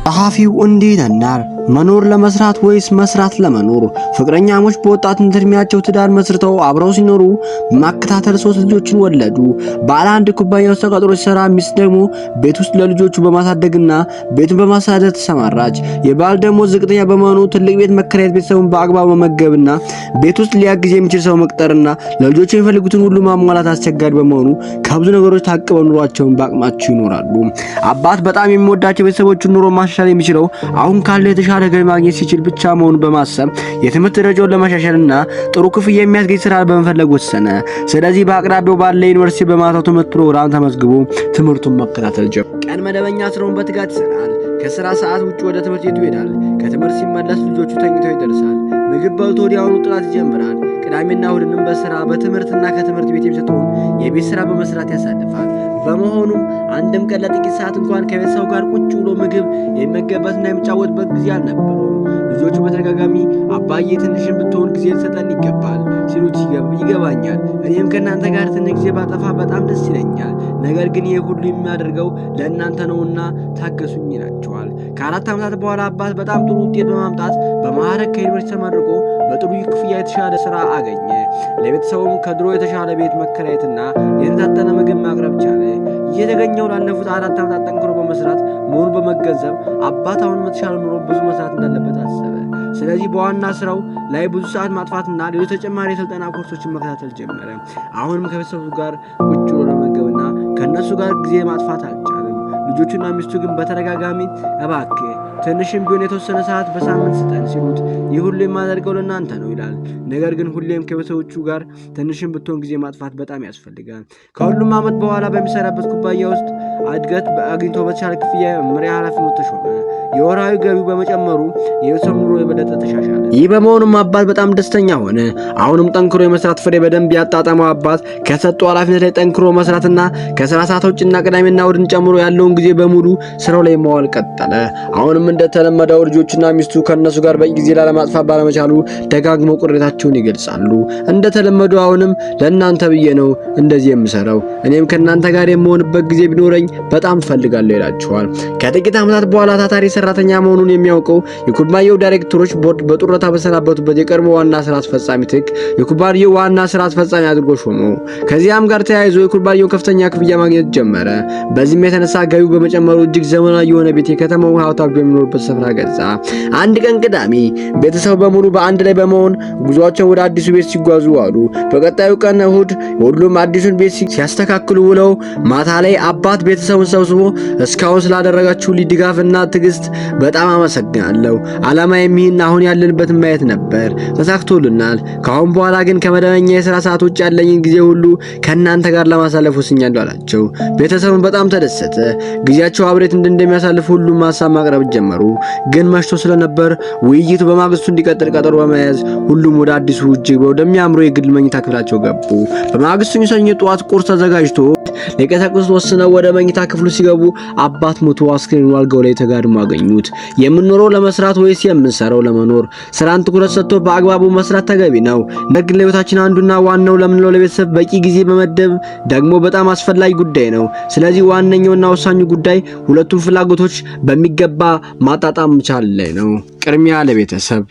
ጸሐፊው እንዲህ ይለናል። መኖር ለመስራት ወይስ መስራት ለመኖር? ፍቅረኛሞች በወጣትነት እድሜያቸው ትዳር መስርተው አብረው ሲኖሩ በማከታተል 3 ልጆችን ወለዱ። ባለ አንድ ኩባያ ውስጥ ተቀጥሮ ሲሰራ፣ ሚስት ደግሞ ቤት ውስጥ ለልጆቹ በማሳደግና ቤቱን በማሳደግ ተሰማራች። የባል ደግሞ ዝቅተኛ በመሆኑ ትልቅ ቤት መከራየት፣ ቤተሰቡን በአግባቡ መመገብና ቤት ውስጥ ሊያግዝ የሚችል ሰው መቅጠርና ለልጆቹ የሚፈልጉትን ሁሉ ማሟላት አስቸጋሪ በመሆኑ ከብዙ ነገሮች ታቅበው ኑሯቸውን በአቅማቸው ይኖራሉ። አባት በጣም የሚወዳቸው ቤተሰቦቹን ኑሮ ማሻሻል የሚችለው አሁን ካለው የተሻለ ገቢ ማግኘት ሲችል ብቻ መሆኑን በማሰብ የትምህርት ደረጃውን ለማሻሻልና ጥሩ ክፍያ የሚያስገኝ ስራ በመፈለግ ወሰነ። ስለዚህ በአቅራቢያው ባለ ዩኒቨርሲቲ በማታው ትምህርት ፕሮግራም ተመዝግቦ ትምህርቱን መከታተል ጀመረ። ቀን መደበኛ ስራውን በትጋት ይሰራል። ከስራ ሰዓት ውጭ ወደ ትምህርት ቤቱ ይሄዳል። ከትምህርት ሲመለስ ልጆቹ ተኝተው ይደርሳል። ምግብ በልቶ ወዲያውኑ ጥናት ይጀምራል። ቅዳሜና እሁድንም በስራ በትምህርትና ከትምህርት ቤት የሚሰጠውን የቤት ስራ በመስራት ያሳልፋል። በመሆኑም አንድም ቀን ለጥቂት ሰዓት እንኳን ከቤተሰቡ ጋር ቁጭ ብሎ ምግብ የሚመገብበትና የሚጫወትበት ጊዜ አልነበረውም። ልጆቹ በተደጋጋሚ አባዬ ትንሽም ብትሆን ጊዜ ሊሰጠን ይገባል ሲሉት ይገባኛል፣ እኔም ከእናንተ ጋር ትንሽ ጊዜ ባጠፋ በጣም ደስ ይለኛል፣ ነገር ግን ይህ ሁሉ የሚያደርገው ለእናንተ ነውና ታገሱኝ ይላቸዋል። ከ4 ዓመታት በኋላ አባት በጣም ጥሩ ውጤት በማምጣት በማዕረግ ከዩኒቨርሲቲ ተመርቆ በጥሩ ክፍያ የተሻለ ስራ አገኘ። ለቤተሰቡም ከድሮ የተሻለ ቤት መከራየትና የተመጣጠነ ምግብ ማቅረብ ቻለ። የተገኘው ላለፉት 4 ዓመታት ጠንክሮ በመስራት መሆኑን በመገንዘብ አባት አሁን የተሻለ ኑሮ ብዙ መስራት እንዳለበት አሰበ። ስለዚህ በዋና ስራው ላይ ብዙ ሰዓት ማጥፋትና ሌሎች ተጨማሪ የስልጠና ኮርሶችን መከታተል ጀመረ። አሁንም ከቤተሰቡ ጋር ቁጭ ብሎ ለመገብና ከእነሱ ጋር ጊዜ ማጥፋት አልቻለም። ልጆቹና ሚስቱ ግን በተደጋጋሚ እባክህ ትንሽም ቢሆን የተወሰነ ሰዓት በሳምንት ስጠን ሲሉት ይህ ሁሉ የማደርገው ለእናንተ ነው ይላል። ነገር ግን ሁሌም ከቤተሰቦቹ ጋር ትንሽም ብትሆን ጊዜ ማጥፋት በጣም ያስፈልጋል። ከሁሉም ዓመት በኋላ በሚሰራበት ኩባያ ውስጥ እድገት አግኝቶ በተሻለ ክፍያ መምሪያ ኃላፊነት ተሾመ። የወርሃዊ ገቢው በመጨመሩ የቤተሰቡ ኑሮ የበለጠ ተሻሻለ። ይህ በመሆኑም አባት በጣም ደስተኛ ሆነ። አሁንም ጠንክሮ የመስራት ፍሬ በደንብ ያጣጣመው አባት ከሰጠው ኃላፊነት ላይ ጠንክሮ መስራትና ከስራ ሰዓቶችና ቅዳሜና እሁድን ጨምሮ ያለውን ጊዜ በሙሉ ስራው ላይ መዋል ቀጠለ። አሁንም እንደተለመደው ልጆችና ሚስቱ ከነሱ ጋር በቂ ጊዜ ላለማጥፋት ባለመቻሉ ደጋግመው ቅሬታቸውን ይገልጻሉ። እንደተለመደው አሁንም ለእናንተ ብዬ ነው እንደዚህ የምሰራው፣ እኔም ከእናንተ ጋር የምሆንበት ጊዜ ቢኖረኝ በጣም ፈልጋለሁ ይላቸዋል። ከጥቂት ዓመታት በኋላ ታታሪ ሰራተኛ መሆኑን የሚያውቀው የኩባንያው ዳይሬክተሮች ቦርድ በጡረታ በሰናበቱበት የቀድሞ ዋና ስራ አስፈጻሚ ትክ የኩባንያው ዋና ስራ አስፈጻሚ አድርጎ ሾመው። ከዚያም ጋር ተያይዞ የኩባንያው ከፍተኛ ክፍያ ማግኘት ጀመረ። በዚህም የተነሳ ገቢው በመጨመሩ እጅግ ዘመናዊ የሆነ ቤት የከተማው ሀብታም በሚኖርበት ስፍራ ገዛ። አንድ ቀን ቅዳሜ ቤተሰቡ በሙሉ በአንድ ላይ በመሆን ጉዟቸውን ወደ አዲሱ ቤት ሲጓዙ አሉ። በቀጣዩ ቀን እሁድ ሁሉም አዲሱን ቤት ሲያስተካክሉ ውለው ማታ ላይ አባት ቤተሰቡን ሰብስቦ እስካሁን ስላደረጋችሁ ድጋፍና ትዕግስት በጣም አመሰግናለሁ። ዓላማ የሚህን አሁን ያለንበትን ማየት ነበር፣ ተሳክቶልናል። ከአሁን በኋላ ግን ከመደበኛ የሥራ ሰዓቶች ያለኝን ጊዜ ሁሉ ከእናንተ ጋር ለማሳለፍ ወስኛለሁ አላቸው። ቤተሰቡን በጣም ተደሰተ። ጊዜያቸው አብሬት እንደሚያሳልፍ ሁሉም ሀሳብ ማቅረብ ጀመሩ። ግን መሽቶ ስለነበር ውይይቱ በማግስቱ እንዲቀጥል ቀጠሮ በመያዝ ሁሉም ወደ አዲሱ እጅግ ወደሚያምሩ የግል መኝታ ክፍላቸው ገቡ። በማግስቱ ሰኞ ጠዋት ቁርስ ተዘጋጅቶ ሊቀሰቅሱት ወስነው ወደ መኝታ ክፍሉ ሲገቡ አባት ሞቶ አስክሬኑ አልጋው ላይ ተጋድሞ አገኙት። የምንኖረው ለመስራት ወይስ የምንሰራው ለመኖር? ስራን ትኩረት ሰጥቶ በአግባቡ መስራት ተገቢ ነው። ነገር ግን ለህይወታችን አንዱና ዋናው ለምንለው ለቤተሰብ በቂ ጊዜ መመደብ ደግሞ በጣም አስፈላጊ ጉዳይ ነው። ስለዚህ ዋነኛውና ወሳኙ ጉዳይ ሁለቱም ፍላጎቶች በሚገባ ማጣጣም መቻል ላይ ነው። ቅድሚያ ለቤተሰብ